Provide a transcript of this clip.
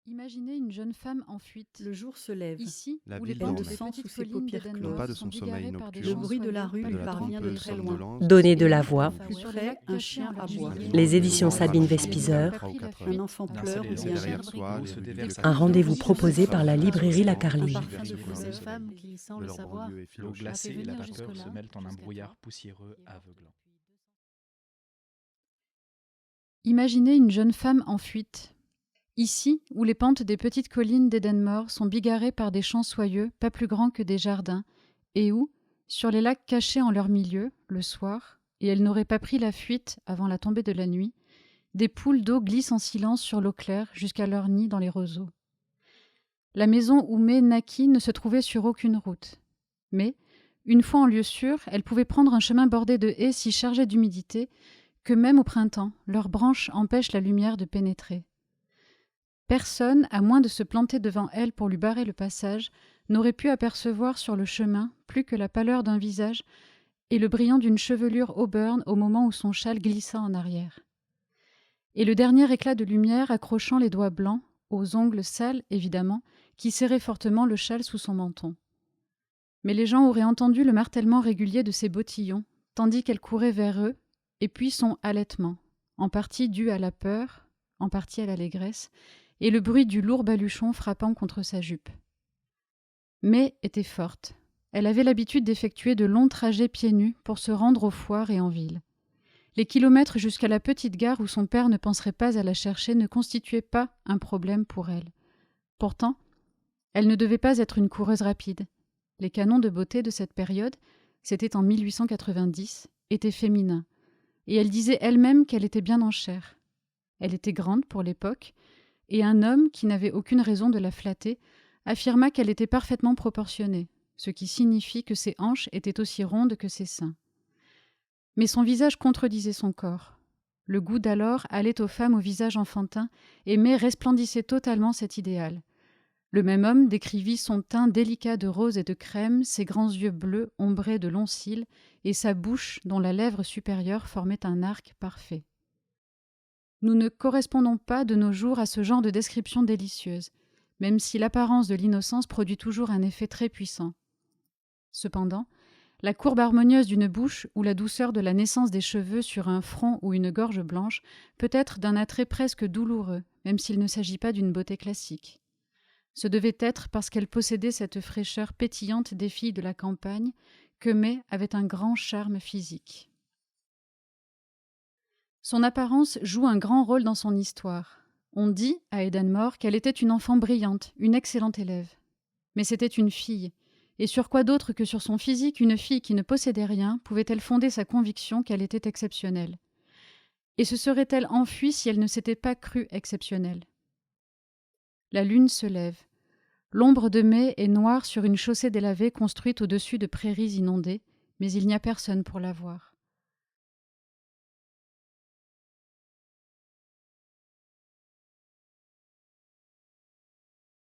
Imaginez une jeune femme en fuite. Le jour se lève. Ici, La où les ville pentes Le dormait. des sang petites sous ses collines paupières d'Éden closes. Non pas de sont son sommeil bigarrées par des nocturne, Le bruit de la champs rue soyeux, lui de la parvient de trompeuse très loin. somnolence Donner de ses la pieds voix. tendus. Plus près, un chien aboie. Les éditions Sabine Rage, Vespizer. 3 ou 4 heures. Un enfant pleure ou Laisser bien derrière rit. soi les se rues déverse villes Un rendez-vous qui proposé sont par la face librairie La au Carline. soleil, Un parfum de vers fleurs. le soleil, femme qui, sans de le leur savoir, banlieue l'eau effilochée. glacée et la venir vapeur jusque-là, se mêlent en un jusqu'à brouillard toi. poussiéreux aveuglant. Imaginez une jeune femme en fuite. Ici, où les pentes des petites collines d'Éden-Mort sont bigarrées par des champs soyeux, pas plus grands que des jardins, et où, sur les lacs cachés en leur milieu, le soir, et elles n'auraient pas pris la fuite avant la tombée de la nuit, des poules d'eau glissent en silence sur l'eau claire jusqu'à leur nid dans les roseaux. La maison où May naquit ne se trouvait sur aucune route. Mais, une fois en lieu sûr, elle pouvait prendre un chemin bordé de haies si chargées d'humidité que même au printemps, leurs branches empêchent la lumière de pénétrer. Personne, à moins de se planter devant elle pour lui barrer le passage, n'aurait pu apercevoir sur le chemin plus que la pâleur d'un visage et le brillant d'une chevelure auburn au moment où son châle glissa en arrière. Et le dernier éclat de lumière accrochant les doigts blancs, aux ongles sales évidemment, qui serraient fortement le châle sous son menton. Mais les gens auraient entendu le martèlement régulier de ses bottillons, tandis qu'elle courait vers eux, et puis son halètement, en partie dû à la peur, en partie à l'allégresse, et le bruit du lourd baluchon frappant contre sa jupe. May était forte. Elle avait l'habitude d'effectuer de longs trajets pieds nus pour se rendre aux foires et en ville. Les kilomètres jusqu'à la petite gare où son père ne penserait pas à la chercher ne constituaient pas un problème pour elle. Pourtant, elle ne devait pas être une coureuse rapide. Les canons de beauté de cette période, c'était en 1890, étaient féminins, et elle disait elle-même qu'elle était bien en chair. Elle était grande pour l'époque, et un homme, qui n'avait aucune raison de la flatter, affirma qu'elle était parfaitement proportionnée, ce qui signifie que ses hanches étaient aussi rondes que ses seins. Mais son visage contredisait son corps. Le goût d'alors allait aux femmes au visage enfantin, et May resplendissait totalement cet idéal. Le même homme décrivit son teint délicat de rose et de crème, ses grands yeux bleus ombrés de longs cils, et sa bouche dont la lèvre supérieure formait un arc parfait. Nous ne correspondons pas de nos jours à ce genre de description délicieuse, même si l'apparence de l'innocence produit toujours un effet très puissant. Cependant, la courbe harmonieuse d'une bouche ou la douceur de la naissance des cheveux sur un front ou une gorge blanche peut être d'un attrait presque douloureux, même s'il ne s'agit pas d'une beauté classique. Ce devait être parce qu'elle possédait cette fraîcheur pétillante des filles de la campagne que May avait un grand charme physique. Son apparence joue un grand rôle dans son histoire. On dit, à Éden-Mort, qu'elle était une enfant brillante, une excellente élève. Mais c'était une fille, et sur quoi d'autre que sur son physique, une fille qui ne possédait rien pouvait-elle fonder sa conviction qu'elle était exceptionnelle? Et se serait-elle enfuie si elle ne s'était pas crue exceptionnelle? La lune se lève. L'ombre de May est noire sur une chaussée délavée construite au-dessus de prairies inondées, mais il n'y a personne pour la voir.